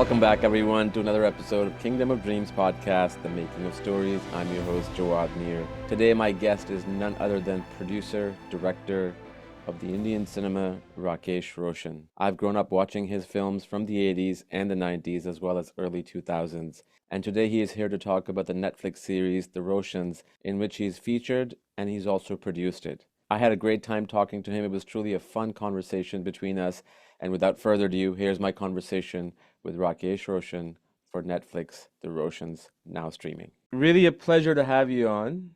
Welcome back, everyone, to another episode of Kingdom of Dreams podcast, The Making of Stories. I'm your host, Jawad Mir. Today, my guest is none other than producer, director of the Indian cinema, Rakesh Roshan. I've grown up watching his films from the 80s and the 90s, as well as early 2000s. And today, he is here to talk about the Netflix series, The Roshans, in which he's featured and he's also produced it. I had a great time talking to him. It was truly a fun conversation between us. And without further ado, here's my conversation with Rakesh Roshan for Netflix, The Roshans, now streaming. Really a pleasure to have you on.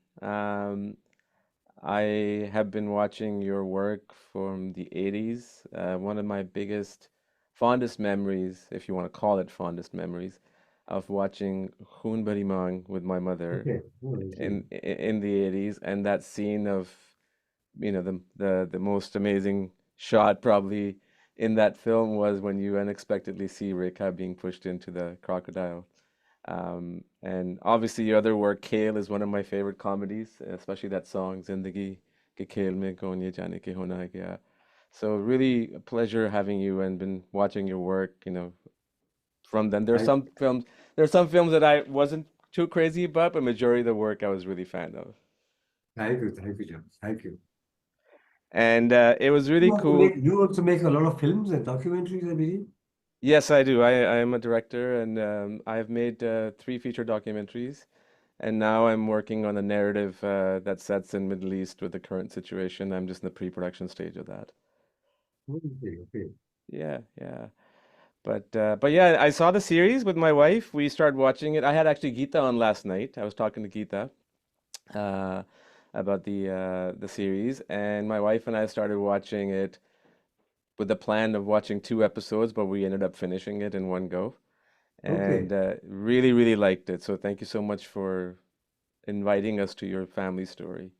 I have been watching your work from the 80s. One of my biggest, fondest memories, if you want to call it fondest memories, of watching Khoon Bhari Maang with my mother Okay. Oh, I see. in the 80s, and that scene of the most amazing shot probably in that film was when you unexpectedly see Rekha being pushed into the crocodile. And obviously your other work, Kale, is one of my favorite comedies, especially that song Zindagi ke Khel mein kaun ye jane ke hona hai kya. So really a pleasure having you and been watching your work, from then. Thank, There are some films that I wasn't too crazy about, but majority of the work I was really fan of. thank you, John. Thank you. And it was really You also cool. make a lot of films and documentaries, I believe. Yes, I do. I am a director, and I've made three feature documentaries, and now I'm working on a narrative that sets in Middle East with the current situation. I'm just in the pre-production stage of that. Okay, okay. Yeah, yeah. But yeah, I saw the series with my wife. We started watching it. I had actually Geeta on last night. I was talking to Geeta uh, about the series, and my wife and I started watching it with the plan of watching two episodes, but we ended up finishing it in one go. Okay. And really, really liked it. So thank you so much for inviting us to your family story.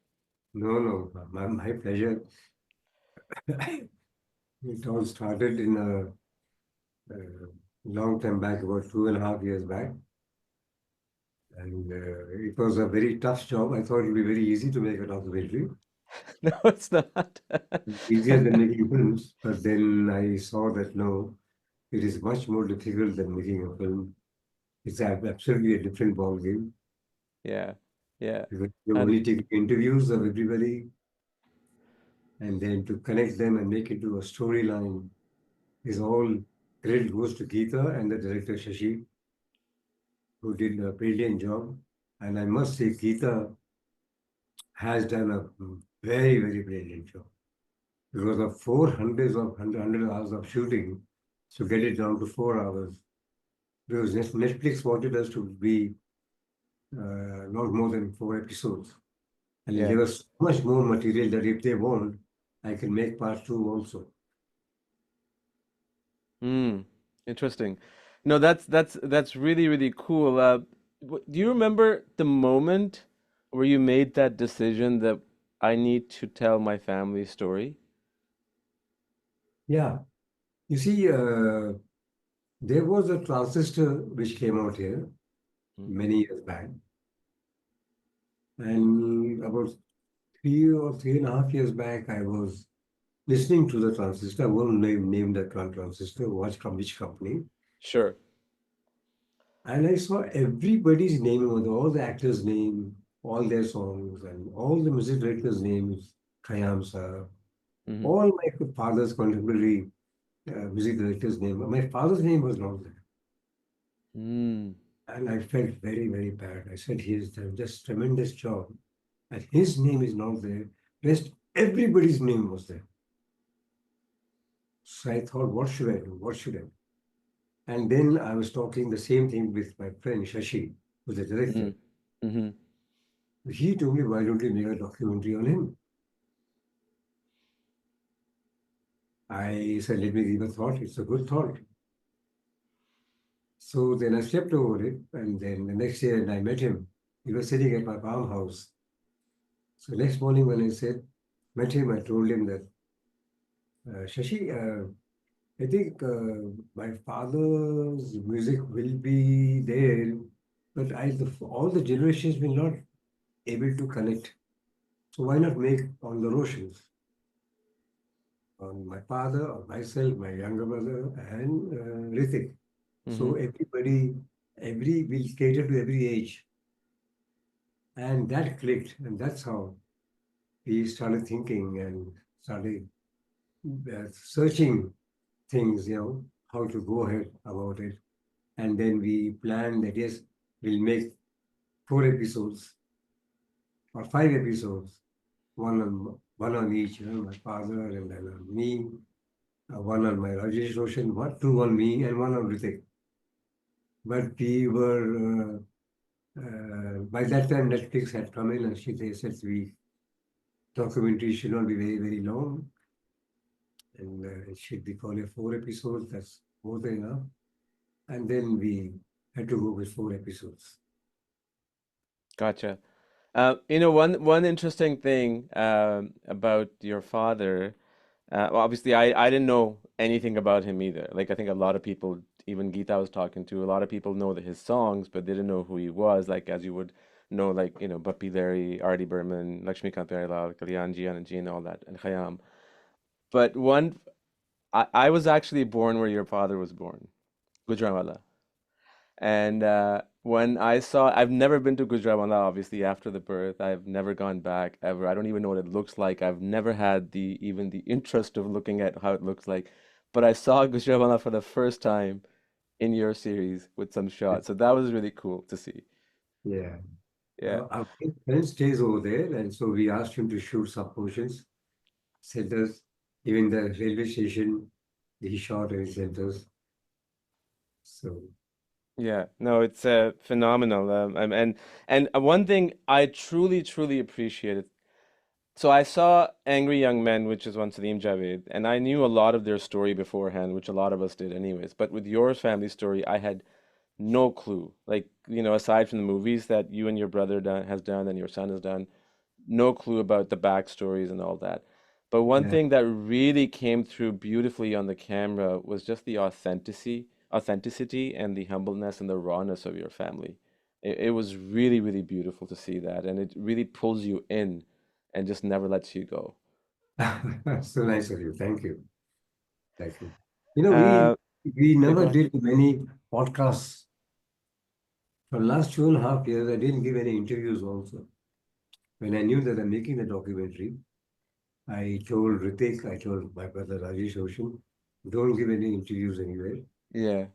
No, no, my pleasure. It all started in a long time back, about 2.5 years back. And it was a very tough job. I thought it would be very easy to make a documentary, No, it's not. easier than making films. But then I saw that no, it is much more difficult than making a film. It's absolutely a different ball game Yeah, yeah. because you And only take interviews of everybody and then to connect them and make it to a storyline is all credit goes to Geeta and the director Shashi, who did a brilliant job. And I must say, Geeta has done a very, very brilliant job because of 400 hours of shooting to get it down to 4 hours. Because Netflix wanted us to be not more than 4 episodes. And yeah. there was so much more material that if they want, I can make part two also. Hmm. Interesting. No, that's really, really cool. Do you remember the moment where you made that decision that I need to tell my family story? Yeah. You see, there was a transistor which came out here Mm. many years back. And about 3 or 3.5 years back, I was listening to the transistor. I won't name the transistor, watch from which company. Sure. And I saw everybody's name, all the actors' name, all their songs, and all the music directors' names, Khayyam sir, Hmm. all my father's contemporary music director's name. My father's name was not there. Mm. And I felt very, very bad. I said, he has done just tremendous job. And his name is not there. Rest everybody's name was there. So I thought, what should I do? What should I do? And then I was talking the same thing with my friend Shashi, who's the director. Mm. Hmm. He told me, why don't you make a documentary on him? I said, let me give a thought. It's a good thought. So then I slept over it. And then the next day, I met him. He was sitting at my farmhouse. So next morning, when met him, I told him that, Shashi, I think my father's music will be there, but all the generations will not able to connect. So why not make on the Roshans, on my father, on myself, my younger brother, and Hrithik. So Mm-hmm. everybody, will cater to every age. And that clicked. And that's how we started thinking and started searching things, how to go ahead about it. And then we planned that, yes, we'll make 4 episodes or 5 episodes, one on each, my father and then on me, one on my Rajesh Roshan, two on me and one on Hrithik. But we were by that time Netflix had come in and they said we documentary should not be very very long and it should be only 4 episodes. That's more than enough. And then we had to go with 4 episodes. Gotcha. One interesting thing about your father, well, obviously I didn't know anything about him either. Like I think a lot of people, even Geeta I was talking to, a lot of people know his songs, but they didn't know who he was. Like as you would know, like Bappi Lahiri, R.D. Burman, Lakshmikant Pyarelal, Kalyan Ji, Anand Ji, and all that, and Khayyam. But I was actually born where your father was born, Gujranwala. And when I saw, I've never been to Gujranwala, obviously, after the birth. I've never gone back ever. I don't even know what it looks like. I've never had even the interest of looking at how it looks like. But I saw Gujranwala for the first time in your series with some shots. So that was really cool to see. Yeah. Yeah. Our friend stays over there, and so we asked him to shoot some portions, centers, even the railway station, he shot and centers. So, Yeah, no, it's phenomenal. And one thing I truly, truly appreciated. So I saw Angry Young Men, which is one Salim Javed, and I knew a lot of their story beforehand, which a lot of us did anyways. But with your family story, I had no clue. Like, aside from the movies that you and your brother has done and your son has done, no clue about the backstories and all that. But one yeah. thing that really came through beautifully on the camera was just the authenticity and the humbleness and the rawness of your family. It was really, really beautiful to see that, and it really pulls you in and just never lets you go. So nice of you. Thank you. Thank you. You know, Uh, we yeah, go never ahead. did many podcasts. For the last 2.5 years, I didn't give any interviews also. When I knew that I'm making the documentary, I told Hrithik, I told my brother Rajesh Roshan, don't give any interviews anywhere. Yeah.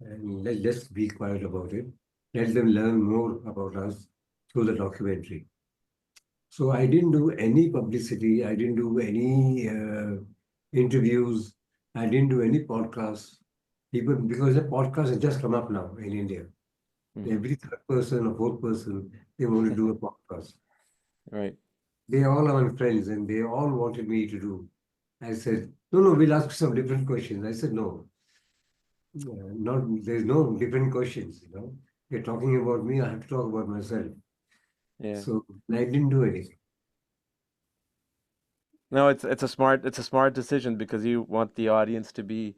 And let's be quiet about it. Let them learn more about us through the documentary. So I didn't do any publicity. I didn't do any interviews. I didn't do any podcasts. People, because the podcast has just come up now in India. Hmm. Every third person or fourth person, they want to do a podcast. Right. They all are my friends and they all wanted me to do. I said, no, no, we'll ask some different questions. I said, no, not, there's no different questions. You're talking about me, I have to talk about myself. Yeah. So I didn't do anything. No, it's a smart decision because you want the audience to be,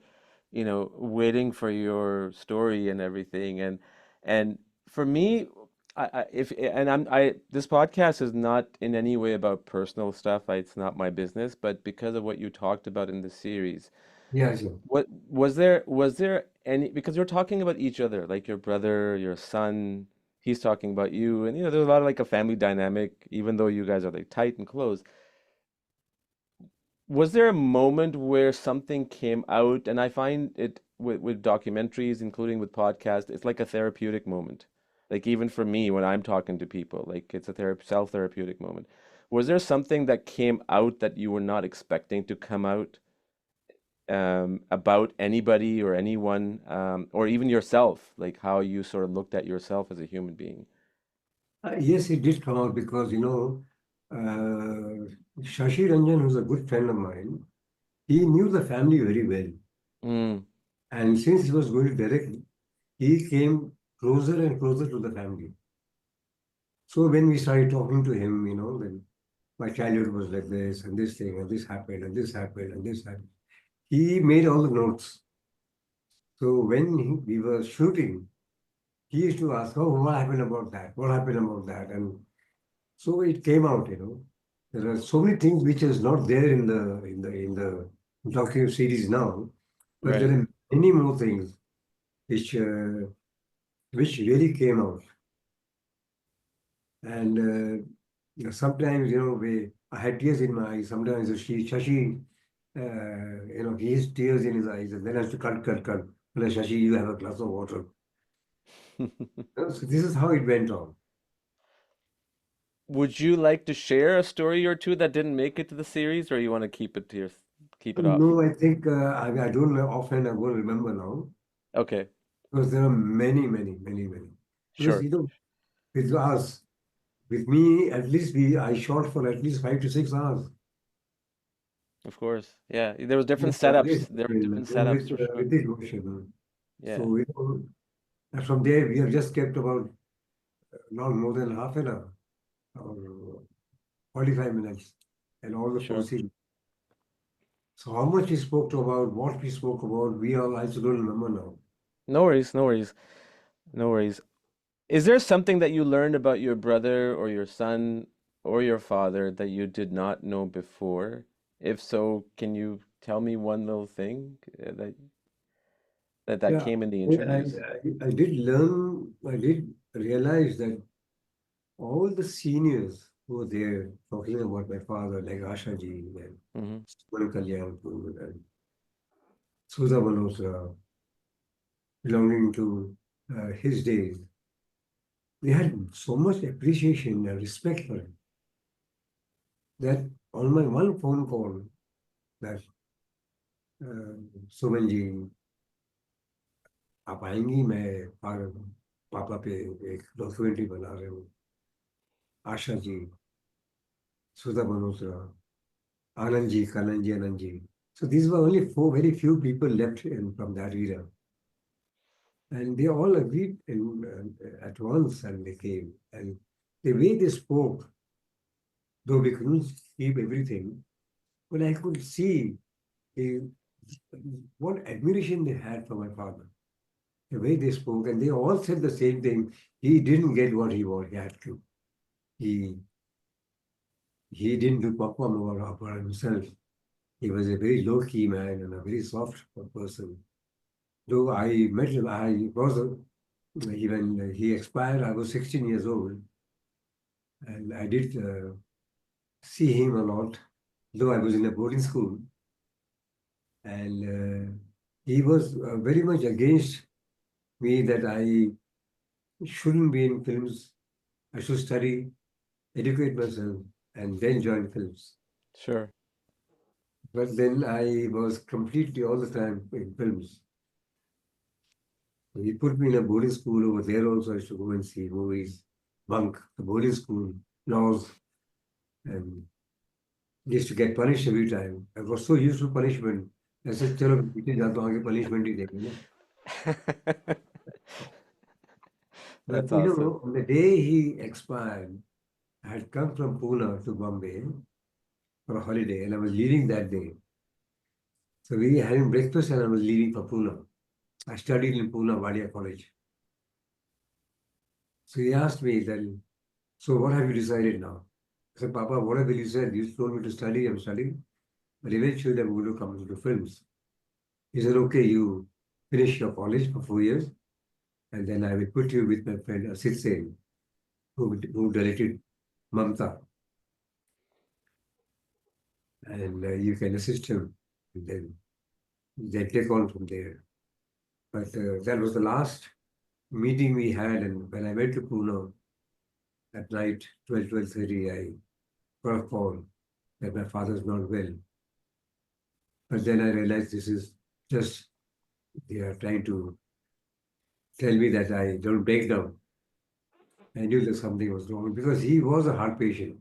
waiting for your story and everything. And for me, I if and I this podcast is not in any way about personal stuff. It's not my business, but because of what you talked about in the series, Yeah, sure. what was there any, because you're talking about each other, like your brother, your son, he's talking about you, and there's a lot of like a family dynamic, even though you guys are like tight and close. Was there a moment where something came out? And I find it with documentaries, including with podcasts, it's like a therapeutic moment. Like even for me, when I'm talking to people, like it's a self-therapeutic moment. Was there something that came out that you were not expecting to come out, about anybody or anyone, or even yourself, like how you sort of looked at yourself as a human being? Yes, it did come out because, Shashi Ranjan, who's a good friend of mine, he knew the family very well. Mm, And since he was going to direct, he came closer and closer to the family. So when we started talking to him, then my childhood was like this, and this thing, and this happened, and this happened, and this happened. He made all the notes. So when we were shooting, he used to ask, "Oh, what happened about that? What happened about that?" And so it came out. There are so many things which is not there in the docu series now, but there right. are many more things which which really came out. And sometimes, I had tears in my eyes. Sometimes Shashi, he has tears in his eyes, and then I have to cut. Like, Shashi, you have a glass of water. So this is how it went on. Would you like to share a story or two that didn't make it to the series, or you want to keep it to your, keep it off? No, I think I don't know offhand. I won't remember now Okay, because there are many, many, many, many. Because sure. with us, with me, at least I shot for at least 5 to 6 hours. Of course. Yeah, there was different With setups. There were different setups with for sure. Hrithik Roshan. Yeah, So, and from there, we have just kept about not more than half an hour or 45 minutes and all the sure. proceedings. So, how much we spoke about, what we spoke about, we all, I still don't remember now. No worries, no worries, no worries. Is there something that you learned about your brother or your son or your father that you did not know before? If so, can you tell me one little thing that Yeah, came in the I, I, interviews? I did realize that all the seniors who were there talking about my father, like Asha ji and Hmm. Suman Kalyanpur and Sudha Malhotra, belonging to his days, they had so much appreciation and respect for him that on my one phone call, that Suman ji आप आएंगी मैं पापा पे एक documentary बना रहे हूँ आशा जी सुधा Malhotra Anand ji Anand ji so these were only four very few people left from that era and they all agreed at once and they came and the way they spoke though we couldn't keep everything but I could see the, what admiration they had for my father the way they spoke, and they all said the same thing. He didn't get what he wanted. He had to. He he didn't do perform over himself. He was a very low key man and a very soft person. Though I met him, I was when he expired. I was 16 years old, and I did see him a lot. Though I was in a boarding school, and he was very much against me that I shouldn't be in films. I should study educate myself, and then join films. Sure. But then I was completely all the time in films. So he put me in a boarding school over there also. I used to go and see movies, bunk the boarding school, laws, and used to get punished every time. I was so used to punishment. I said, चलो पीछे जाता हूँ आगे punishment ही देंगे ना. That's But awesome. on the day he expired, I had come from Pune to Bombay for a holiday, and I was leaving that day. So we were having breakfast, and I was leaving for Pune. I studied in Pune, Wadia College. So he asked me then, so what have you decided now? I said, Papa, whatever you said, you told me to study, I'm studying. But eventually I'm going to come into films. He said, okay, you finish your college for 4 years, and then I will put you with my friend Asit Sen, who directed Mamta, and you can assist him, and then take on from there. But that was the last meeting we had, and when I went to Pune at night, 12:30, I got a call that my father's not well. But then I realized this is just they are trying to tell me that I don't break down. I knew that something was wrong because he was a heart patient.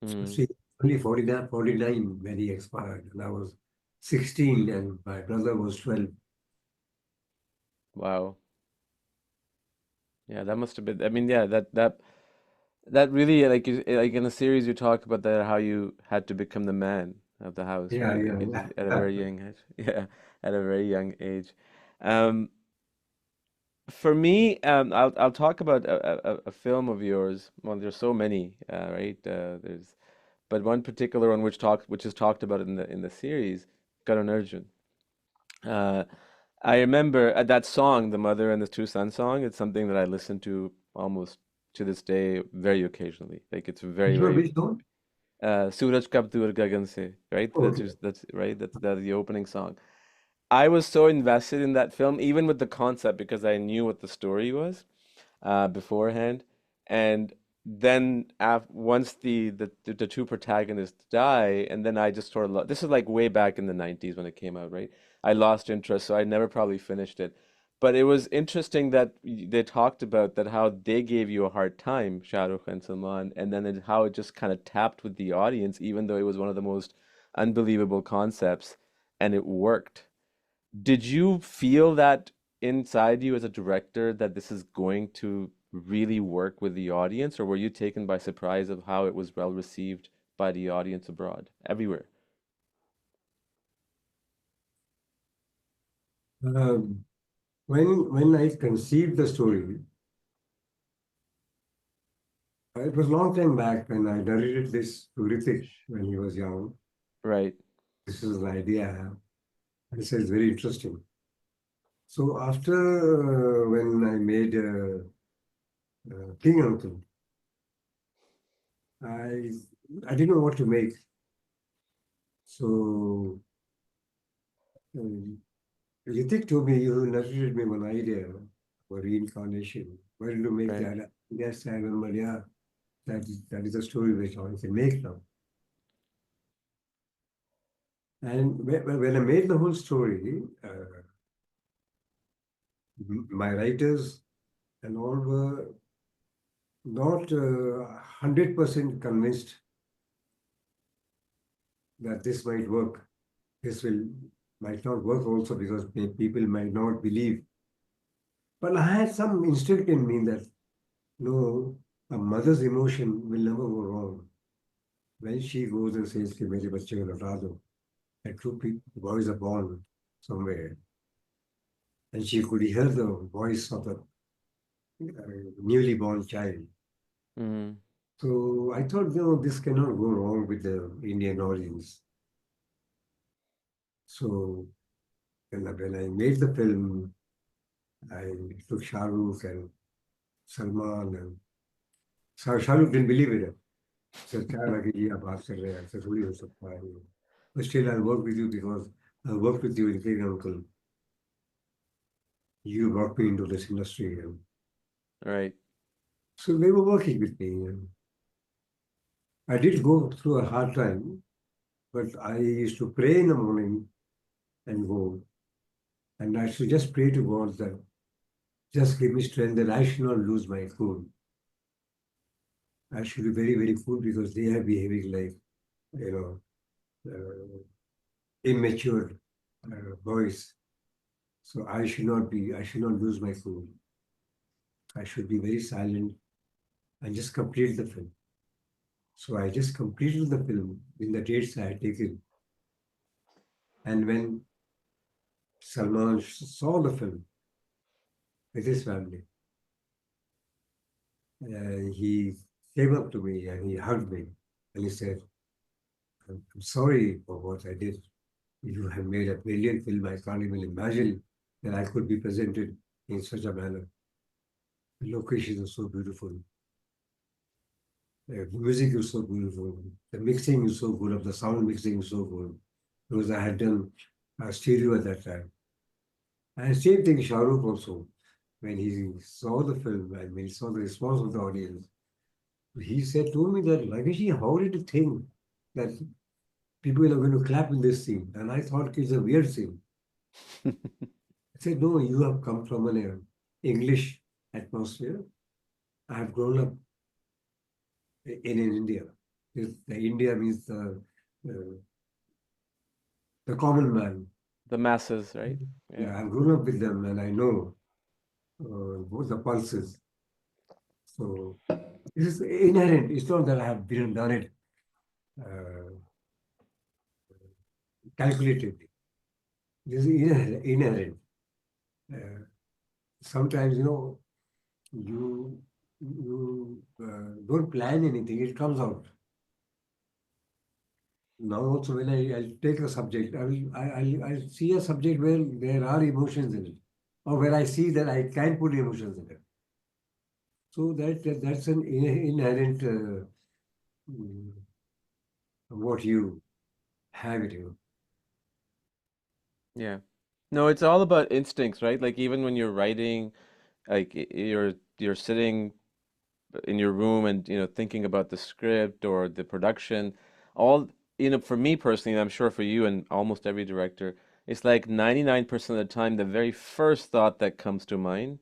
So Mm, see, only 49 when he expired, and I was 16 and my brother was 12. wow. Yeah, that must have been. I mean, yeah, that really like like in the series you talk about that how you had to become the man of the house, Yeah, right? Like you just at a yeah. very young age. Yeah, at a very young age. Um, for me, I'll talk about a film of yours. Well, there's so many, right? There's but one particular one which is talked about in the series, Karan Arjun. Uh, I remember that song, the Mother and the Two Sons song. It's something that I listen to almost to this day, very occasionally. Like it's very, Which one? very Which song? Suraj Kab Dur Gagan Se, right? Okay. That's right. That's the opening song. I was so invested in that film, even with the concept, because I knew what the story was beforehand. And then once the two protagonists die, and then I just sort of this is like way back in the 90s when it came out, right? I lost interest, so I never probably finished it. But it was interesting that they talked about that how they gave you a hard time, Shah Rukh and Salman, and then how it just kind of tapped with the audience, even though it was one of the most unbelievable concepts, and it worked. Did you feel that inside you as a director that this is going to really work with the audience, or were you taken by surprise of how it was well received by the audience abroad, everywhere? Um, when I conceived the story, it was a long time back when I narrated this to Hrithik when he was young. Right, This is an idea I have. I said it's very interesting. So after when I made King Uncle, I I didn't know what to make. So Hrithik told me you narrated me one idea for reincarnation. Why did you make right. that? Yes, I remember. Yeah, that is a story which I can make now. And when I made the whole story, my writers and all were not 100% convinced that this might work. This will might not work also because people might not believe. But I had some instinct in me that no, a mother's emotion will never go wrong. When she goes and says कि मेरे बच्चे को लौटा दो, and boys are born somewhere, and she could hear the voice of the newly born child. Mm, So I thought, this cannot go wrong with the Indian audience. So when I made the film, I took Shah Rukh and Salman, and Shah Rukh didn't believe it. He said, क्या लगे जी आप बात कर रहे हैं ऐसा थोड़ी हो सकता है. But still, I'll work with you because I worked with you in King Uncle. You brought me into this industry. And right. so they were working with me. And I did go through a hard time, but I used to pray in the morning and go. And I should just pray to God that just give me strength that I should not lose my cool. I should be very, very cool because they are behaving like, you immature boys. So I should not lose my cool. I should be very silent and just complete the film. So I just completed the film in the dates I had taken. And when Salman saw the film with his family, he came up to me and he hugged me and he said, I'm sorry for what I did. You have made a brilliant film. I can't even imagine that I could be presented in such a manner. The locations are so beautiful. The music is so beautiful. The mixing is so good. Of the sound mixing is so good. Because I had done stereo at that time. And same thing, Shah Rukh also. When he saw the film and when he saw the response of the audience, he said to me that, Rakesh, how did you think that people are going to clap in this scene? And I thought it's a weird scene. I said, no, you have come from an English atmosphere. I have grown up in India. The India means uh, the common man. The masses, right? Yeah. Yeah, I've grown up with them and I know both the pulses. So this is inherent. It's not that I have been done it uh, calculatively. This is inherent. Uh, Sometimes, you don't plan anything, it comes out. now also when I'll take a subject, I'll see a subject where there are emotions in it, or where I see that I can put emotions in it. So that's an inherent mm, what you have it, you Yeah. No, it's all about instincts, right? Like even when you're writing, like you're sitting in your room and thinking about the script or the production, all for me personally, and I'm sure for you and almost every director, it's like 99% of the time the very first thought that comes to mind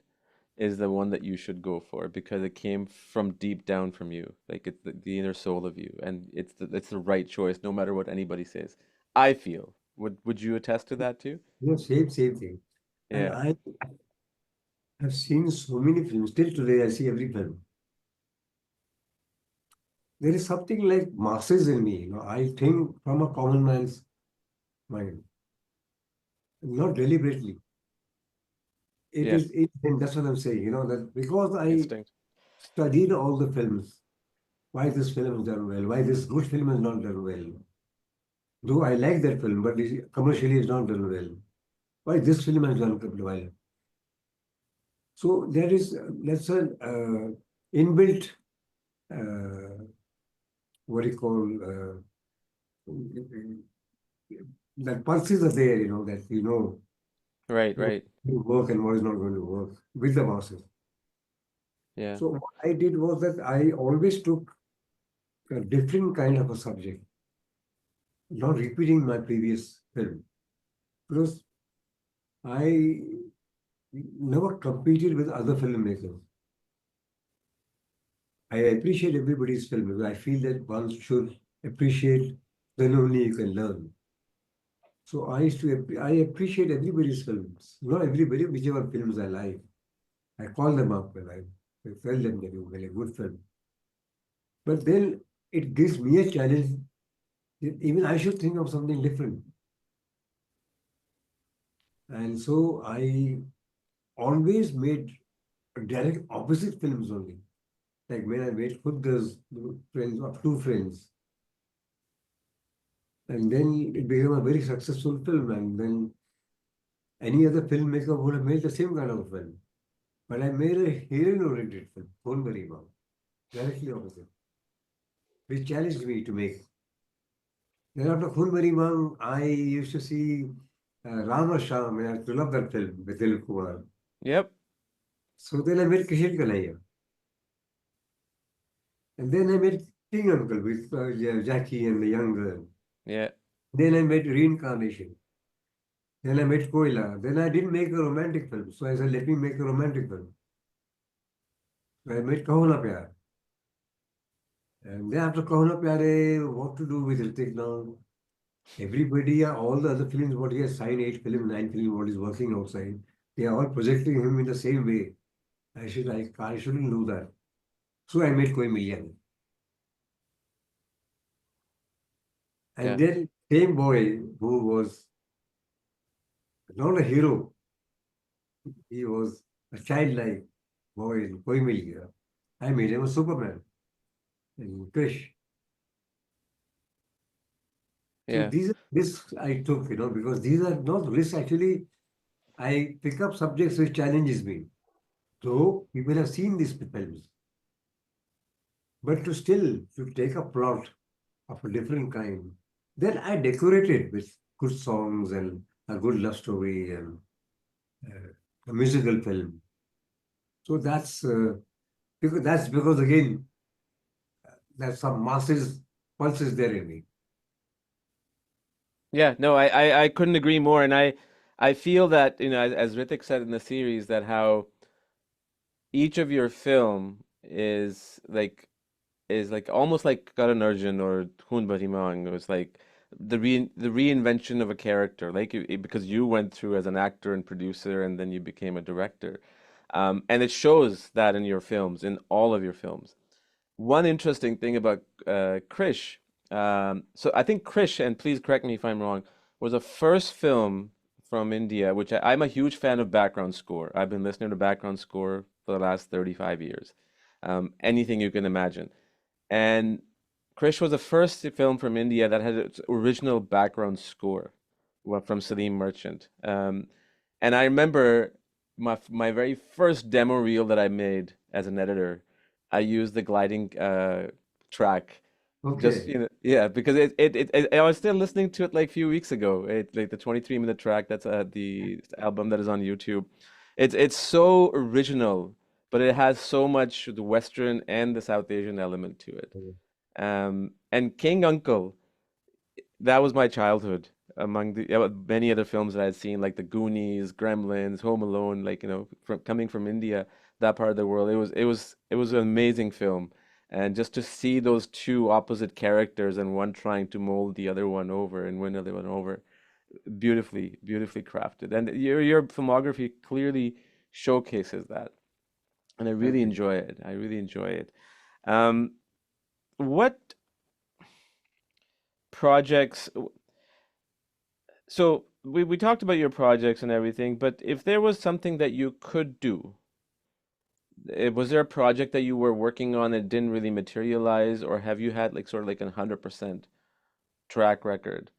is the one that you should go for because it came from deep down from you, like it's the inner soul of you, and it's the right choice no matter what anybody says. I feel. Would you attest to that too? know, same thing. And Yeah, I have seen so many films. Till today, I see every film. There is something like masses in me. I think from a common man's mind, not deliberately. It yeah, is it, and that's what I'm saying. That because I instinct. studied all the films, why this film is done well, why this good film is not done well. Though I like that film, but commercially it's not done well. Why this film has done well. So there is that's an inbuilt uh, what do you call that pulses are there. That Right, what right. will work and what is not going to work with the masses. Yeah, So what I did was that I always took a different kind of a subject, not repeating my previous film, because I never competed with other filmmakers. I appreciate everybody's film because I feel that one should appreciate, then only you can learn. So I appreciate everybody's films. Not everybody, whichever films I like. I call them up and I tell them that you made a good film. But then it gives me a challenge that even I should think of something different. And so I always made direct opposite films only. Like when I made Khudgar's friends of two friends. And then it became a very successful film. And then any other filmmaker would have made the same kind of a film. But I made a heroine-oriented film, Khonbari Mom, directly opposite, which challenged me to make. Then after Khonbari Mom, I used to see Rama Sham, and I used to love that film with Dilip Kumar. yep, So then I made Kishil Kanhaiya. And then I made King Uncle with Jackie and the young girl. yeah, Then I made Reincarnation. Then I made Koila. Then I didn't make a romantic film. So I said, let me make a romantic film. So I made Kaho Na Pyar. And then after Kaho Na Pyare, what to do with Hrithik now? Everybody, all the other films, what he has signed, 8 film, 9 film, what he's working outside, they are all projecting him in the same way. I shouldn't do that. So I made Koi Million. And yeah, then same boy who was not a hero, he was a childlike boy in Koi Million. I made him a Superman in Krrish. So yeah, these are risks I took, because these are not risks. Actually, I pick up subjects which challenges me. So people have seen these films. But to take a plot of a different kind, then I decorate it with good songs and a good love story and a musical film. So that's because again there's some masses pulses there in me. yeah. No, I couldn't agree more, and I feel that as Rithik said in the series that how each of your film is like almost like Karan Arjun or Hoon Bari Mang. It was like the reinvention of a character, like because you went through as an actor and producer, and then you became a director, and it shows that in your films, in all of your films. One interesting thing about Krrish, so I think Krrish, and please correct me if I'm wrong, was a first film from India, which I'm a huge fan of background score. I've been listening to background score for the last 35 years. Anything you can imagine. And Krrish was the first film from India that had its original background score from Salim Merchant. And I remember my very first demo reel that I made as an editor, I used the gliding track. Just, Okay. yeah, because I was still listening to it like a few weeks ago. Like the 23-minute track that's the album that is on YouTube. It's so original, but it has so much the Western and the South Asian element to it. And King Uncle, that was my childhood among the many other films that I'd seen, like The Goonies, Gremlins, Home Alone, like, coming from India, that part of the world. It was an amazing film. And just to see those two opposite characters and one trying to mold the other one over and win the other one over, beautifully, beautifully crafted. And your filmography clearly showcases that. And I really Thank you. enjoy it. I really enjoy it. Um, what projects So we talked about your projects and everything, but if there was something that you could do, was there a project that you were working on that didn't really materialize, or have you had like sort of like 100% track record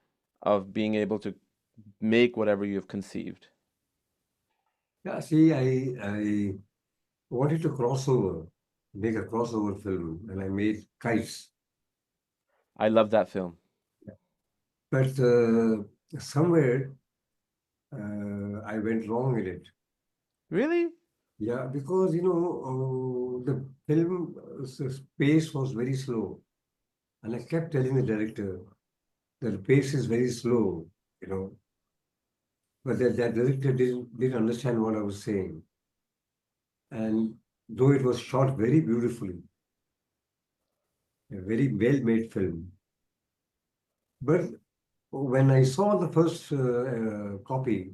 of being able to make whatever you've conceived? Yeah, see, I wanted to crossover, make a crossover film, and I made Kites. I love that film. But somewhere I went wrong in it. Really? Yeah, because the film pace was very slow, and I kept telling the director that the pace is very slow, you know. But that director didn't understand what I was saying, and though it was shot very beautifully, a very well-made film, but when I saw the first copy,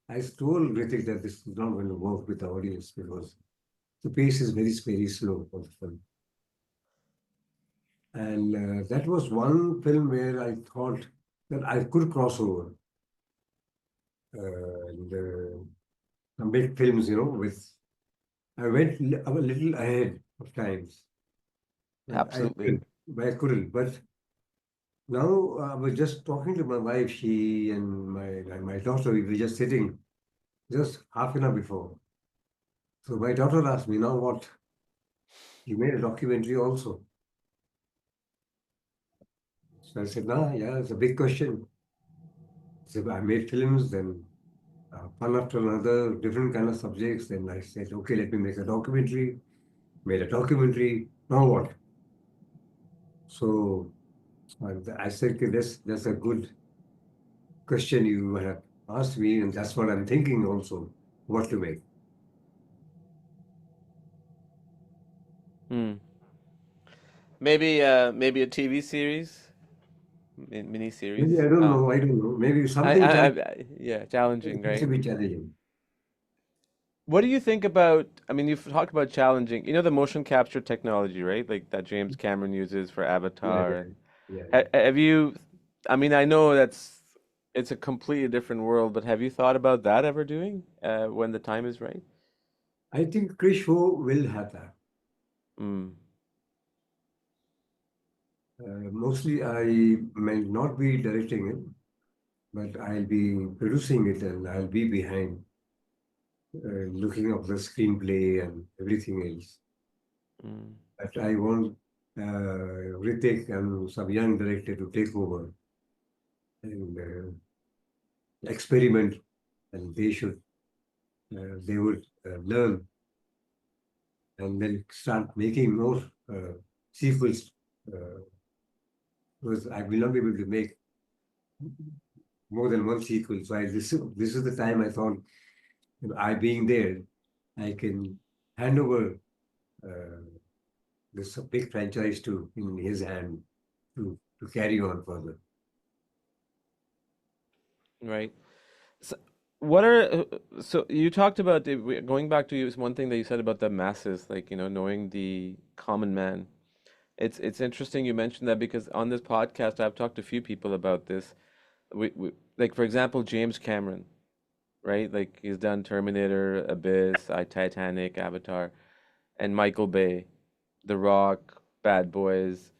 I told Hrithik that this is not going to work with the audience because the pace is very slow for the film. And that was one film where I thought that I could cross over and make films, with. I went a little ahead of times, but I Absolutely. couldn't. But I couldn't. But now I was just talking to my wife. She and my daughter. We were just sitting just half an hour before. So my daughter asked me, "Now what? You made a documentary also?" So I said, "Nah, yeah, it's a big question." So I made films, then one after another, different kind of subjects. Then I said, "Okay, let me make a documentary." Made a documentary. Now what? So I said, "Okay, that's a good question you have asked me, and that's what I'm thinking also, what to make." Hmm. Maybe a TV series, mini Maybe series. I don't know. Maybe I, something I, challenging. I, yeah, challenging, It has to right? be challenging. What do you think about, I mean, you've talked about challenging, the motion capture technology, right? Like that James Cameron uses for Yeah, Avatar. yeah, And yeah, ha yeah. have you, I mean, I know it's a completely different world, but have you thought about that ever doing when the time is right? I think Krish will have that. Mm, Mostly, I may not be directing it, but I'll be producing it and I'll be behind, looking up the screenplay and everything else. mm, But I want Hrithik and some young director to take over and experiment, and they would learn and then start making more sequels. Uh, because I will not be able to make more than one sequel. So this is the time I thought, I being there, I can hand over uh, this big franchise to in his hand to carry on further. right. So, what are so you talked about going back to you, one thing that you said about the masses, like, knowing the common man. It's interesting you mentioned that because on this podcast I've talked to a few people about this. We like for example James Cameron, right? Like he's done Terminator, Abyss, Titanic, Avatar, and Michael Bay, The Rock, Bad Boys.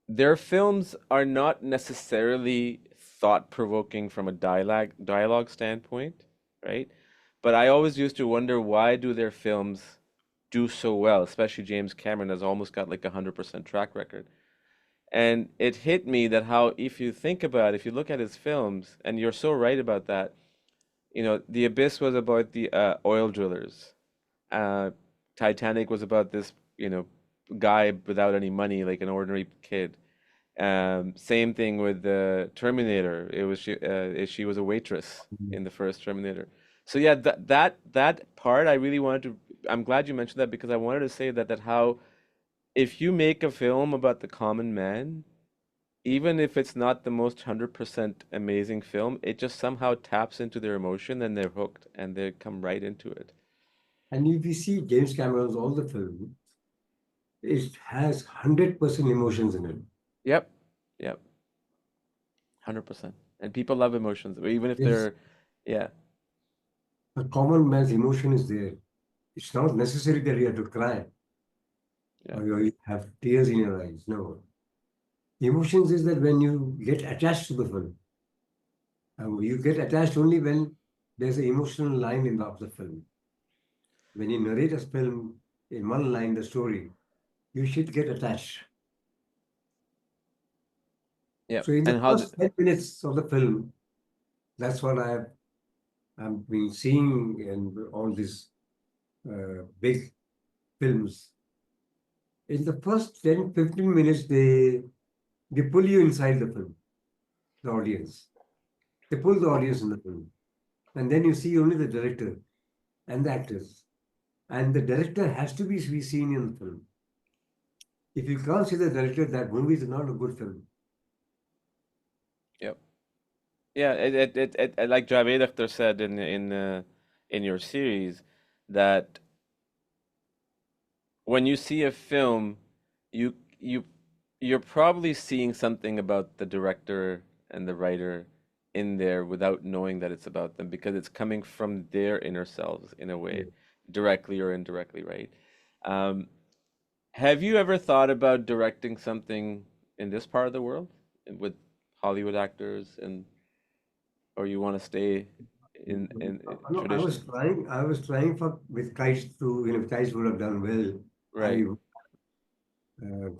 their films are not necessarily thought provoking from a dialogue standpoint, right? But I always used to wonder, why do their films do so well? Especially James Cameron has almost got like 100% track record. And it hit me that how, if you think about, if you look at his films, and you're so right about that, The Abyss was about the oil drillers. Uh, Titanic was about this, guy without any money, like an ordinary kid. Same thing with the Terminator. She was a waitress Mhm. in the first Terminator. So yeah, that part I really wanted to. I'm glad you mentioned that, because I wanted to say that how, if you make a film about the common man, even if it's not the most 100% amazing film, it just somehow taps into their emotion and they're hooked and they come right into it. And if you see James Cameron's all the film, it has 100% emotions in it. Yep, yep, 100%. And people love emotions, even if Yes, they're, yeah, a common man's emotion is there. It's not necessary that you have to cry yeah, or you have tears in your eyes. No. Emotions is that when you get attached to the film, you get attached only when there's an emotional line in the film. When you narrate a film in one line, the story, you should get attached. yeah. So in the And how, first 10 minutes of the film, that's what I've been seeing in all these big films. In the first 10, 15 minutes, they pull you inside the film, the audience. They pull the audience in the film. And then you see only the director and the actors. And the director has to be seen in the film. If you can't see the director, that movie is not a good film. yep. Yeah, like Javed Akhtar said in your series, that when you see a film, you you you're probably seeing something about the director and the writer in there without knowing that it's about them, because it's coming from their inner selves in a way, Yeah. directly or indirectly, right? Um, have you ever thought about directing something in this part of the world with Hollywood actors, and or you want to stay in No, tradition? I was trying for with kites to, if kites would have done well, I Right.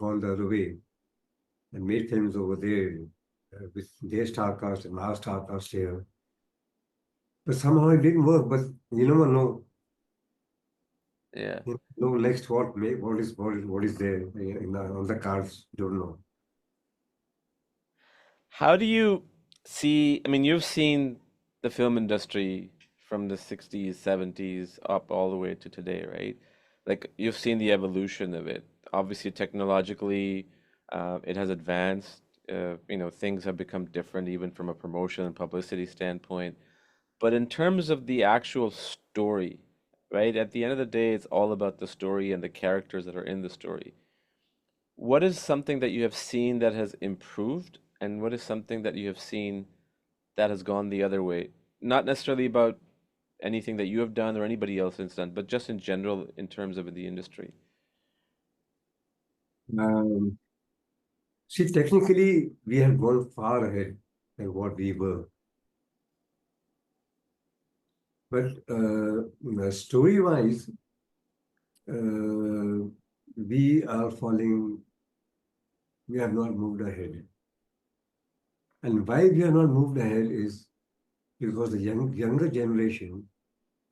gone the other way and made films over there with their star cast and our star cast here. But somehow it didn't work. But you never know. Yeah. You know next what is there on the cards. Don't know. How do you see? I mean, you've seen the film industry from the 60s, 70s up all the way to today, right? Like, you've seen the evolution of it. Obviously, technologically, it has advanced. Things have become different even from a promotion and publicity standpoint. But in terms of the actual story, right? At the end of the day, it's all about the story and the characters that are in the story. What is something that you have seen that has improved, and what is something that you have seen that has gone the other way? Not necessarily about anything that you have done or anybody else has done, but just in general in terms of the industry. Um, See, technically, we have gone far ahead than what we were. But story-wise, uh, we are falling. We have not moved ahead. And why we have not moved ahead is because the younger generation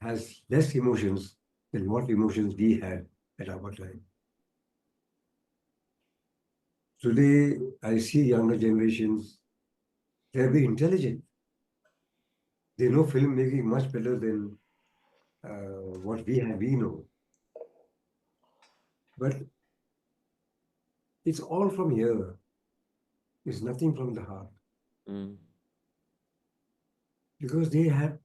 has less emotions than what emotions we had at our time. Today, I see younger generations, they're very intelligent. They know filmmaking much better than what we know. But it's all from here. It's nothing from the heart. Mm. Because they are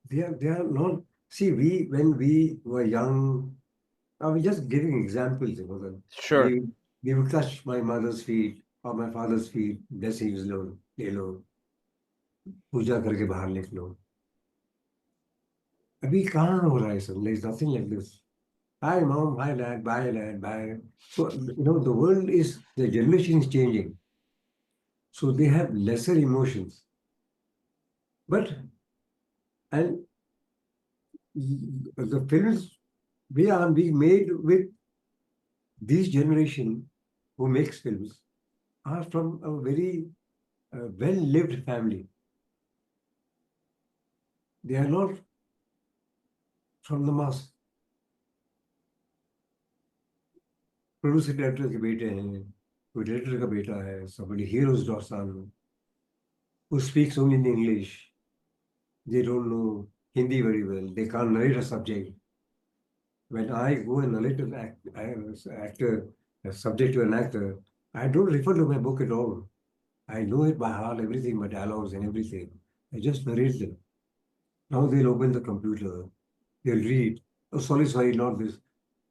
not, see, when we were young, I was just giving examples, that Sure. we would touch my mother's feet or my father's feet, blessings लो, ले लो, पूजा करके बाहर निकलो. अभी कहाँ हो रहा है सब? There is nothing like this. Hi mom, hi dad, bye, bye. So the world is, the generation is changing. So they have lesser emotions. But and the films we are being made with this generation who makes films are from a very well-lived family. They are not from the mass. Producer director के बेटे हैं, कोई director का बेटा है, somebody hero's son who speaks only in English. They don't know Hindi very well. They can't narrate a subject. When I go and narrate an actor, a subject to an actor, I don't refer to my book at all. I know it by heart, everything, my dialogues and everything. I just narrate them. Now they'll open the computer, they'll read. Oh, sorry, not this.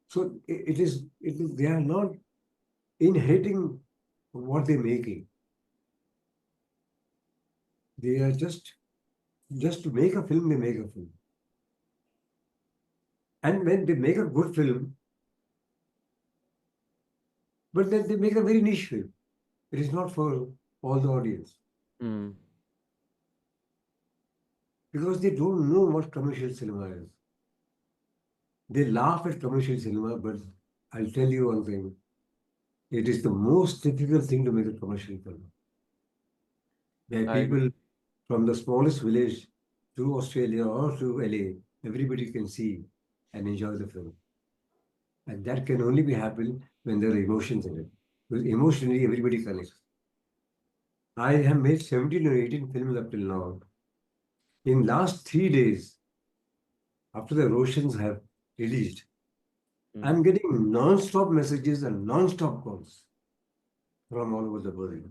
So it is, they are not inheriting what they're making. They are just to make a film, they make a film. And when they make a good film, but then they make a very niche film. It is not for all the audience Mm. because they don't know what commercial cinema is. They laugh at commercial cinema, but I'll tell you one thing. It is the most difficult thing to make a commercial film. Where I agree. people from the smallest village to Australia or to LA, everybody can see and enjoy the film. And that can only be happen when there are emotions in it. Because emotionally, everybody connects. I have made 17 or 18 films up till now. In last 3 days, after the Roshans have released, Mm. I'm getting non-stop messages and non-stop calls from all over the world.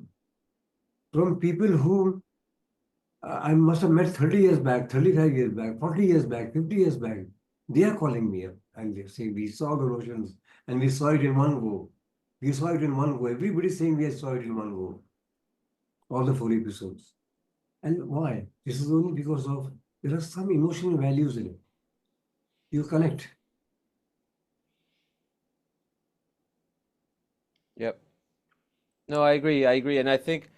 From people who I must have met 30 years back, 35 years back, 40 years back, 50 years back. They are calling me up and they say, we saw the Roshans and we saw it in one go. We saw it in one go. Everybody's saying we saw it in one go. All the 4 episodes. And why? This is only because of there are some emotional values in it. You connect. Yep. No, I agree. I agree. And I think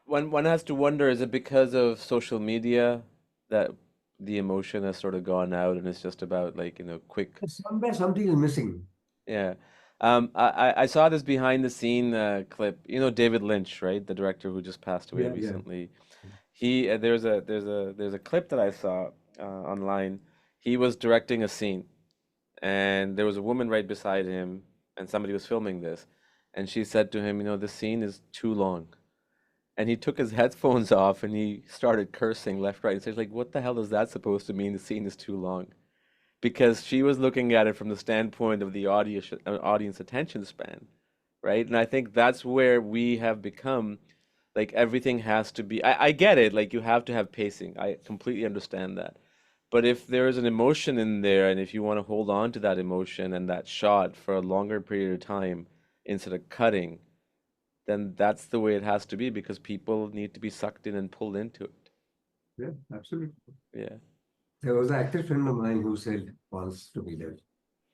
one has to wonder, is it because of social media that the emotion has sort of gone out and it's just about like, quick. Somewhere something is missing. Yeah. I saw this behind the scene clip. You know David Lynch, right? The director who just passed away Yeah, yeah. recently. He there's a clip that I saw online. He was directing a scene, and there was a woman right beside him, and somebody was filming this, and she said to him, this scene is too long. And he took his headphones off and he started cursing left, right, and says, like, what the hell is that supposed to mean? The scene is too long. Because she was looking at it from the standpoint of the audience attention span, right? And I think that's where we have become like everything has to be. I get it, like you have to have pacing. I completely understand that. But if there is an emotion in there, and if you want to hold on to that emotion and that shot for a longer period of time instead of cutting, then that's the way it has to be because people need to be sucked in and pulled into it. Yeah, absolutely. Yeah. There was an actor friend of mine who said once to me that,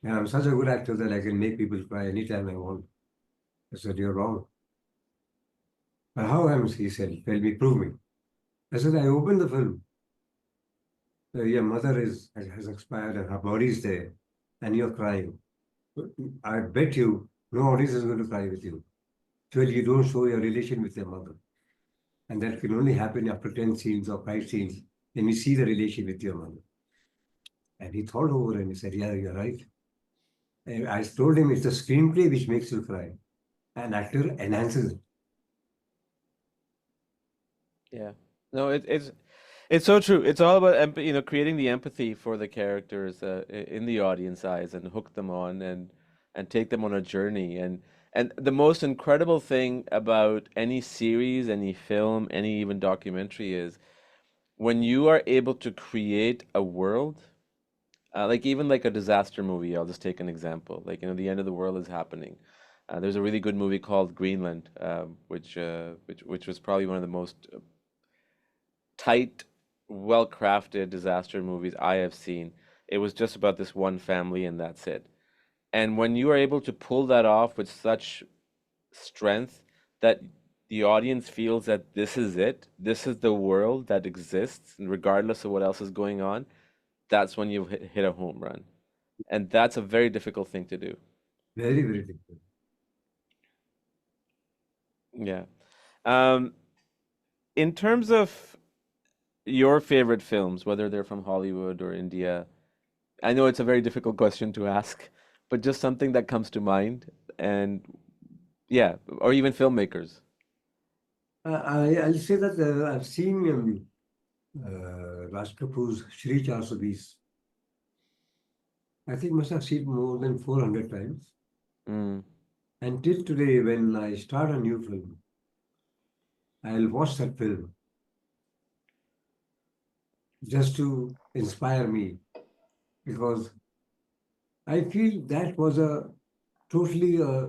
"Yeah, I'm such a good actor that I can make people cry anytime I want." I said, "You're wrong." But how am he said, "Tell me, prove me." I said, "I opened the film. Your mother has expired and her body is there, and you're crying. I bet you no audience is going to cry with you. Till you don't show your relation with your mother. And that can only happen after 10 scenes or 5 scenes. Then you see the relation with your mother." And he thought over and he said, "Yeah, you're right." And I told him it's the screenplay which makes you cry. An actor enhances it. Yeah. No, it's so true. It's all about creating the empathy for the characters in the audience eyes and hook them on and take them on a journey. And the most incredible thing about any series, any film, any even documentary is when you are able to create a world, like even like a disaster movie. I'll just take an example. Like, the end of the world is happening. There's a really good movie called Greenland, which was probably one of the most tight, well crafted disaster movies I have seen. It was just about this one family and that's it. And when you are able to pull that off with such strength that the audience feels that this is it, this is the world that exists, and regardless of what else is going on, that's when you've hit a home run. And that's a very difficult thing to do. Very, very different. Yeah. Um, in terms of your favorite films, whether they're from Hollywood or India, I know it's a very difficult question to ask, but just something that comes to mind, and yeah, or even filmmakers. I'll say that I've seen Raj Kapoor's Shri 420. I think must have seen more than 400 times. Mm, And till today, when I start a new film, I'll watch that film just to inspire me because I feel that was a totally a,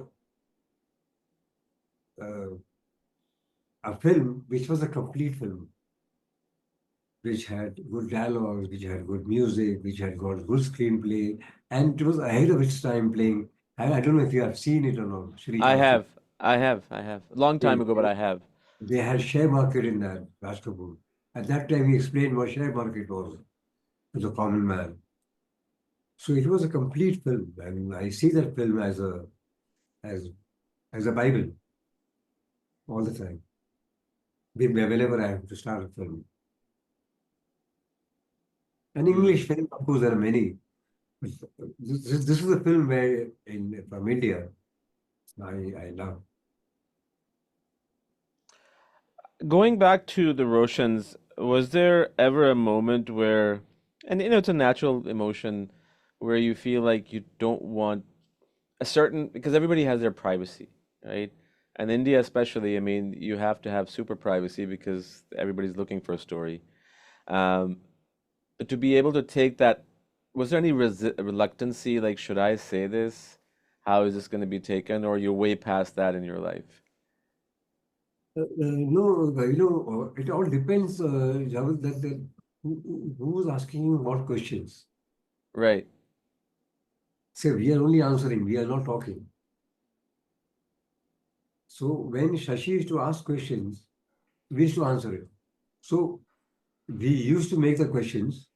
a film which was a complete film, which had good dialogues, which had good music, which had got good screenplay, and it was ahead of its time playing. I don't know if you have seen it or not, Shri I Chansu. have, I have. A long time They, ago, but I have. they had share market in that, Raj Kapoor. At that time, he explained what share market was to the common man. So it was a complete film, and I see that film as as a Bible all the time. Whenever I have to start a film. An Mm. English film, of course, there are many. But this is a film where in from India I love. Going back to the Roshans, was there ever a moment where, and it's a natural emotion, where you feel like you don't want a certain, because everybody has their privacy, right? And India especially, I mean, you have to have super privacy because everybody's looking for a story. Um, but to be able to take that, was there any reluctancy, like, should I say this? How is this going to be taken? Or you're way past that in your life? No, it all depends, Javed, that who's asking you what questions. Right. Say, we are only answering, we are not talking. So when Shashi used to ask questions, we used to answer it. So we used to make the questions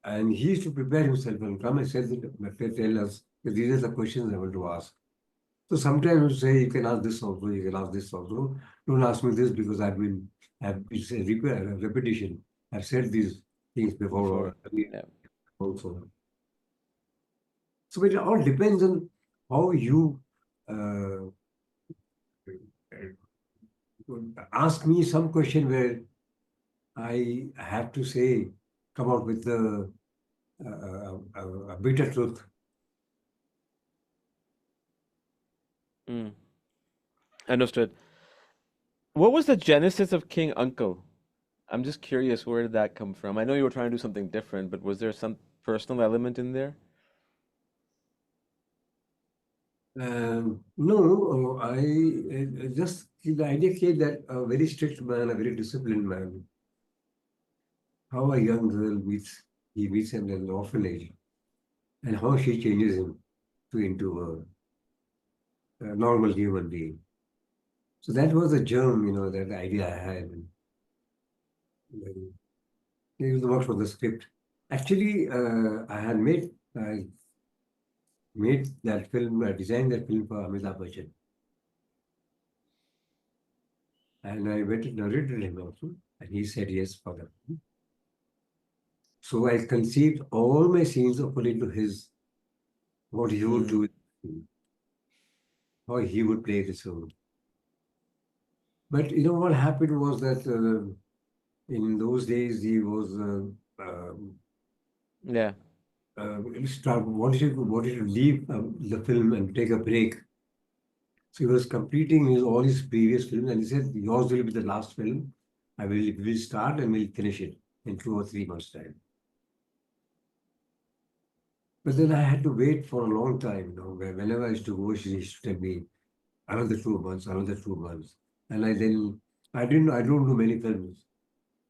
and he used to prepare himself and come and tell us that these are the questions I want to ask. So sometimes you say you can ask this also, you can ask this also. Don't ask me this because have it's a repetition. I've said these things before Before. or earlier Yeah. also. So it all depends on how you uh, ask me some question where I have to say, come out with a bitter truth. Mm. Understood. What was the genesis of King Uncle? I'm just curious, where did that come from? I know you were trying to do something different, but was there some personal element in there? No, I just the idea came that a very strict man, a very disciplined man, how a young girl he meets him in an orphanage, and how she changes him into a normal human being. So that was the germ, that idea I had. And it was work for the script. Actually, I made that film, designed that film for Amitabh Bachchan, and I went and narrated him also, and he said yes for that. So I conceived all my scenes according to what he would Mm. do, how he would play this role. But what happened was that in those days he was Yeah. wanted to leave the film and take a break. So he was completing all his previous films, and he said, "Yours will be the last film. Will start and we'll finish it in 2 or 3 months' time." But then I had to wait for a long time. Whenever I used to go, she used to tell me another 2 months, another 2 months, and I don't do many films.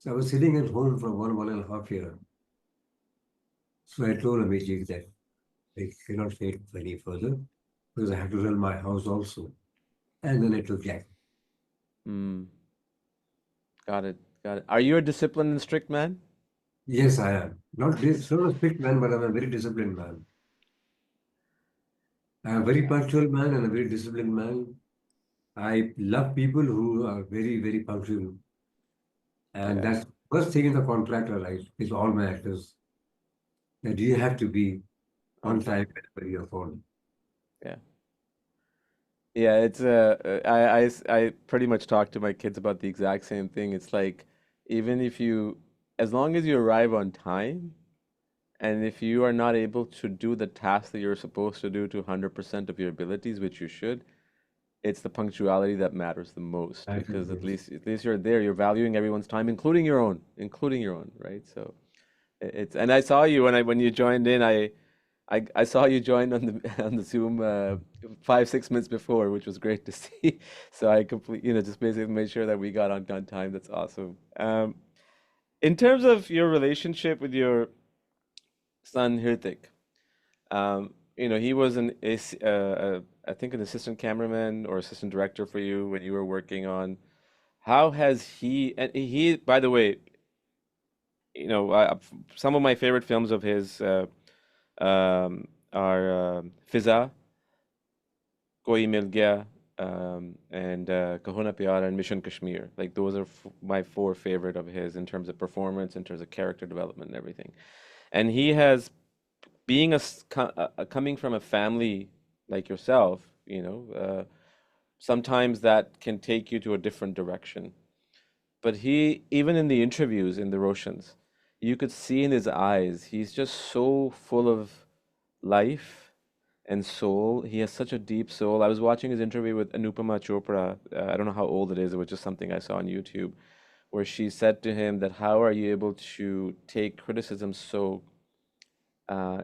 So I was sitting at home for 1.5 year. So I told Amijit that I cannot wait any further because I have to run my house also. and then I took acting. Mm, got it. Got it. Are you a disciplined and strict man? Yes, I am. Not a strict man, but I'm a very disciplined man. I'm a very punctual man and a very disciplined man. I love people who are very, very punctual. And Yeah. that's first thing in the contract I write with all my actors that you have to be On on time. time whenever you're phone. Yeah. Yeah, it's I pretty much talk to my kids about the exact same thing. It's like even if you as long as you arrive on time and if you are not able to do the task that you're supposed to do to 100% of your abilities, which you should, it's the punctuality that matters the most I think because yes. at least you're there, you're valuing everyone's time, including your own, right? So it's and I saw you when you joined in. I saw you join on the on the Zoom 5 6 minutes before, which was great to see. So I complete just basically made sure that we got on time. That's awesome. In terms of your relationship with your son Hrithik, he was I think an assistant cameraman or assistant director for you when you were working on. How has he? And he, by the way, some of my favorite films of his are Fiza, Koi Mil Gaya, and Kaho Na Pyar and Mission Kashmir. Like those are f my four favorite of his in terms of performance, in terms of character development and everything. And he has being coming from a family like yourself, sometimes that can take you to a different direction. But he, even in the interviews in the Roshans, you could see in his eyes, he's just so full of life and soul. He has such a deep soul. I was watching his interview with Anupama Chopra. I don't know how old it is. It was just something I saw on YouTube, where she said to him that, "How are you able to take criticism so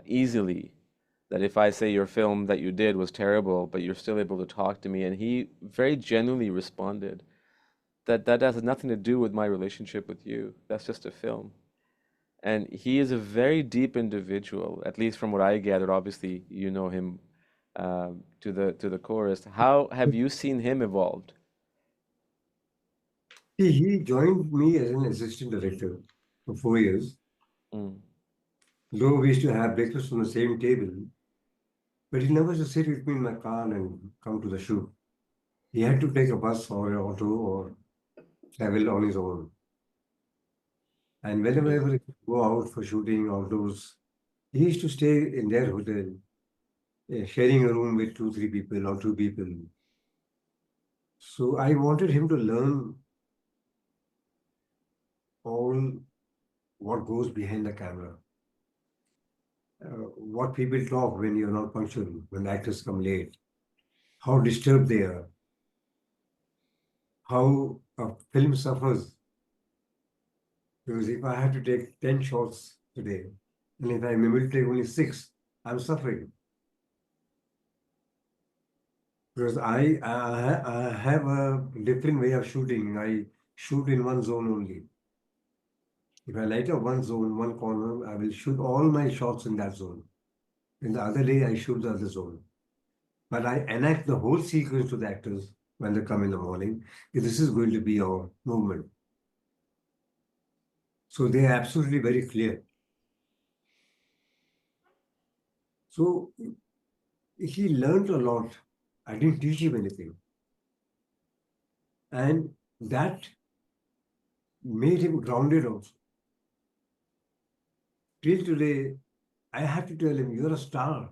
easily? That if I say your film that you did was terrible, but you're still able to talk to me." And he very genuinely responded that that has nothing to do with my relationship with you. That's just a film. And he is a very deep individual, at least from what I gathered. Obviously, you know him to the chorus. How have you seen him evolved? He joined me as an assistant director for 4 years. Mm, Though we used to have breakfast on the same table, but he never used to sit with me in my car and come to the shoot. He had to take a bus or an auto or travel on his own. And whenever mm, he go out for shooting outdoors, he used to stay in their hotel, sharing a room with two, three people or two people. So I wanted him to learn all what goes behind the camera, what people talk when you're not punctual, when actors come late, how disturbed they are, how a film suffers. Because if I have to take 10 shots today, and if I'm able to take only six, I'm suffering. Because I have a different way of shooting. I shoot in one zone only. If I light up one zone, one corner, I will shoot all my shots in that zone. In the other day, I shoot the other zone. But I enact the whole sequence to the actors when they come in the morning. This is going to be our movement. So they are absolutely very clear. So he learned a lot. I didn't teach him anything. And that made him grounded also. Till today, I have to tell him, you're a star.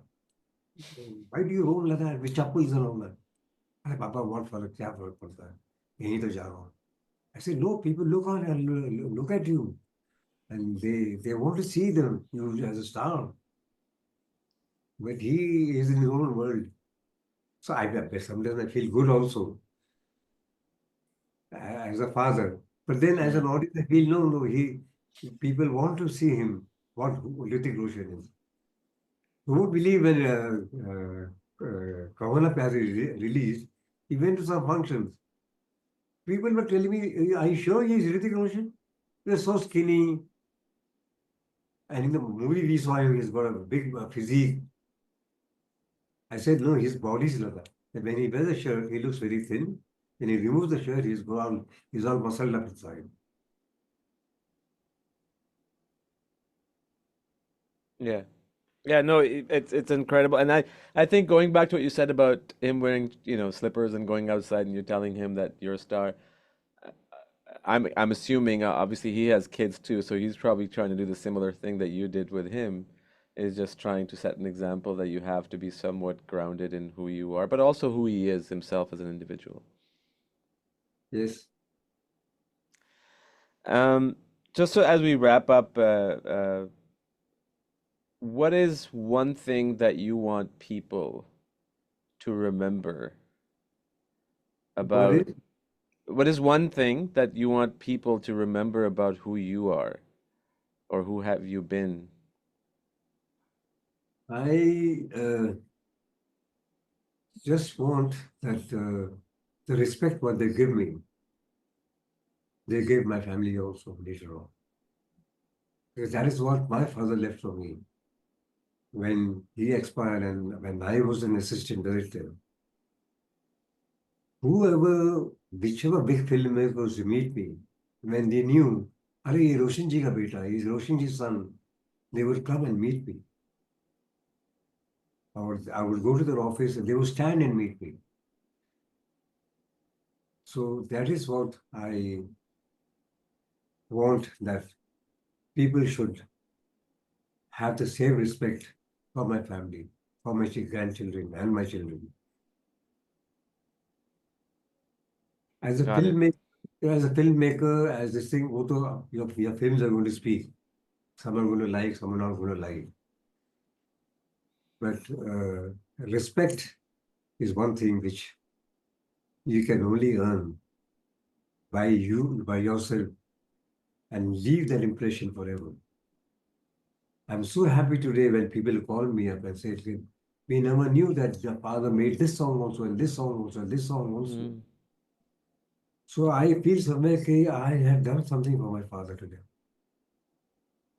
Why do you roll like that? With chappals and all that. अरे पापा बहुत फर्क क्या फर्क पड़ता है यहीं तो जा रहा हूँ I said no people look at you and they want to see them you as a star but he is in his own world so sometimes I feel good also as a father but then as an mm. audience I feel no he people want to see him what Hrithik Roshan is who would believe when Kavala Pyar is released he went to some functions people were telling me are you sure he is Hrithik Roshan you're so skinny. And in the movie we saw him, he's got a big physique. I said, no, his body is like that. that when he wears a shirt, he looks very thin. When he removes the shirt, he's all muscled up inside. Yeah. Yeah, no, it's incredible. And I think going back to what you said about him wearing, slippers and going outside and you're telling him that you're a star. I'm assuming obviously he has kids too, so he's probably trying to do the similar thing that you did with him, is just trying to set an example that you have to be somewhat grounded in who you are, but also who he is himself as an individual. Yes. Um, just so as we wrap up, what is one thing that you want people to remember What about, is what is one thing that you want people to remember about who you are or who have you been? I just want that the respect what they give me, they gave my family also later on. Because that is what my father left for me when he expired and when I was an assistant director. Whoever, whichever big filmmakers meet me, when they knew, Are ye Roshan ji ka beta, he's Roshan ji's son, they would come and meet me. I would go to their office and they would stand and meet me. So that is what I want, that people should have the same respect for my family, for my grandchildren and my children. As a Got it. filmmaker, as this thing, your films are going to speak. Some are going to like, some are not going to like. But respect is one thing which you can only earn by yourself, and leave that impression forever. I'm so happy today when people call me up and say, we never knew that your father made this song also, and this song also, and this song also. Mm, So I feel somewhere that I have done something for my father today.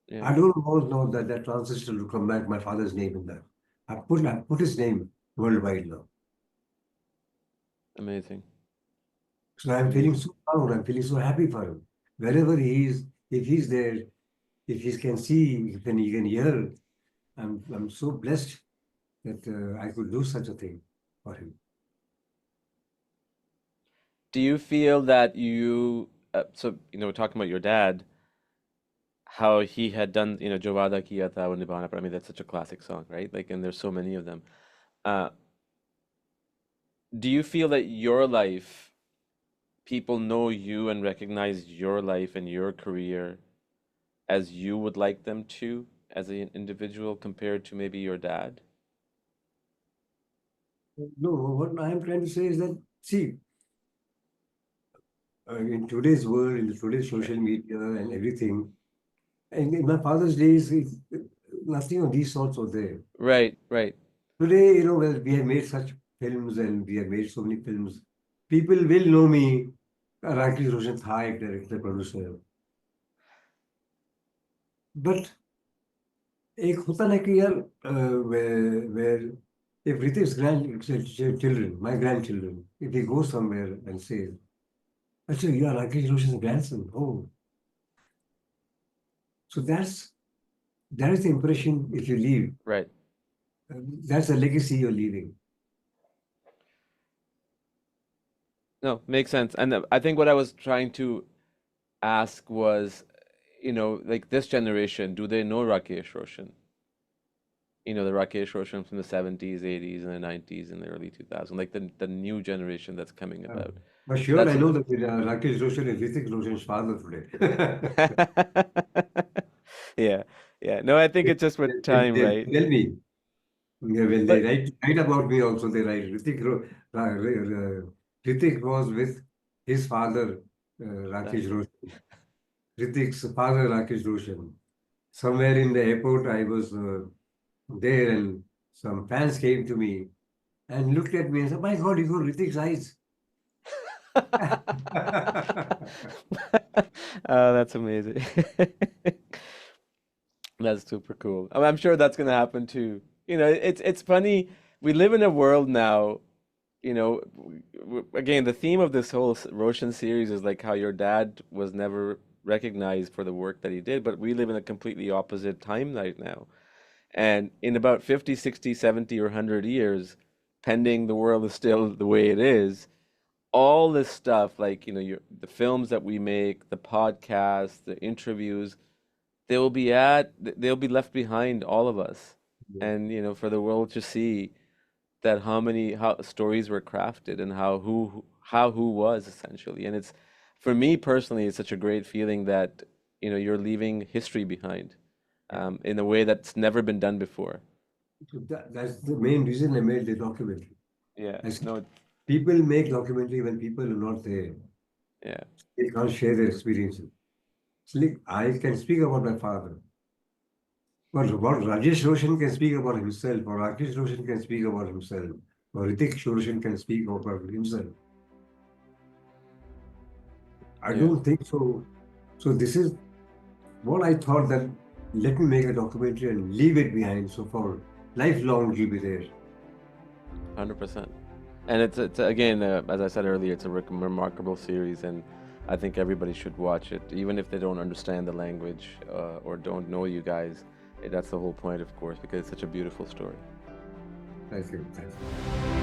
yeah, I don't want now that transistor to come back, my father's name in that. I put his name worldwide now. amazing, So I'm feeling amazing. so proud. I'm feeling so happy for him. Wherever he is, if he's there, if he can see, if he can hear, I'm so blessed that I could do such a thing for him. Do you feel that we're talking about your dad, how he had done, Jo Vada Kiya Tha Wo Nibhana Padha. I mean, that's such a classic song, right? Like, and there's so many of them. Uh, do you feel that your life, people know you and recognize your life and your career as you would like them to, as an individual, compared to maybe your dad? No, what I am trying to say is that, see, in today's world, in today's social media and everything, and in my father's days, nothing of these sorts was there. Right, right. Today, well, we have made such films and we have made so many films. People will know me, Rakesh Roshan, Thai director, producer. But एक होता ना कि यार where if Rithik's grandchildren, my grandchildren, if he goes somewhere and says, actually, you are Rakesh Roshan's grandson. Oh, so that is the impression if you leave. Right. That's a legacy you're leaving. No, makes sense. And I think what I was trying to ask was, like this generation, do they know Rakesh Roshan? The Rakesh Roshan from the 70s, 80s, and the 90s, and the early 2000s, like the new generation that's coming Uh, about. but sure, I That's know that Rakesh Roshan is Hrithik Roshan's father today. yeah, yeah. No, I think it's just with time, They right? tell me, yeah, when they But write about me also, they write Hrithik was with his father, Rakesh Rakesh. Roshan. Hrithik's father, Rakesh Roshan. Somewhere in the airport, I was there, and some fans came to me and looked at me and said, "My God, you got Hrithik's eyes." Oh, that's amazing. That's super cool. I'm sure that's gonna happen too. It's funny. We live in a world now. you know, again, the theme of this whole Roshan series is like how your dad was never recognized for the work that he did, but we live in a completely opposite time right now. And in about 50, 60, 70, or 100 years, pending the world is still the way it is, all this stuff, like, the films that we make, the podcasts, the interviews, they'll be left behind, all of us. Yeah. And, for the world to see that how stories were crafted and how who was essentially. And it's, for me personally, it's such a great feeling that, you're leaving history behind, Yeah. in a way that's never been done before. So that's the main reason I made the documentary. Yeah, As no, people make documentary when people are not there. yeah, They can't share their experiences. So like, I can speak about my father, but what Rajesh Roshan can speak about himself, or Rakesh Roshan can speak about himself, or Hrithik Roshan can speak about himself. I yeah, don't think so. So this is what I thought that let me make a documentary and leave it behind. So for lifelong, it will be there. 100%. And it's again, as I said earlier, it's a remarkable series, and I think everybody should watch it, even if they don't understand the language, or don't know you guys. That's the whole point, of course, because it's such a beautiful story. Thank you. Thank you.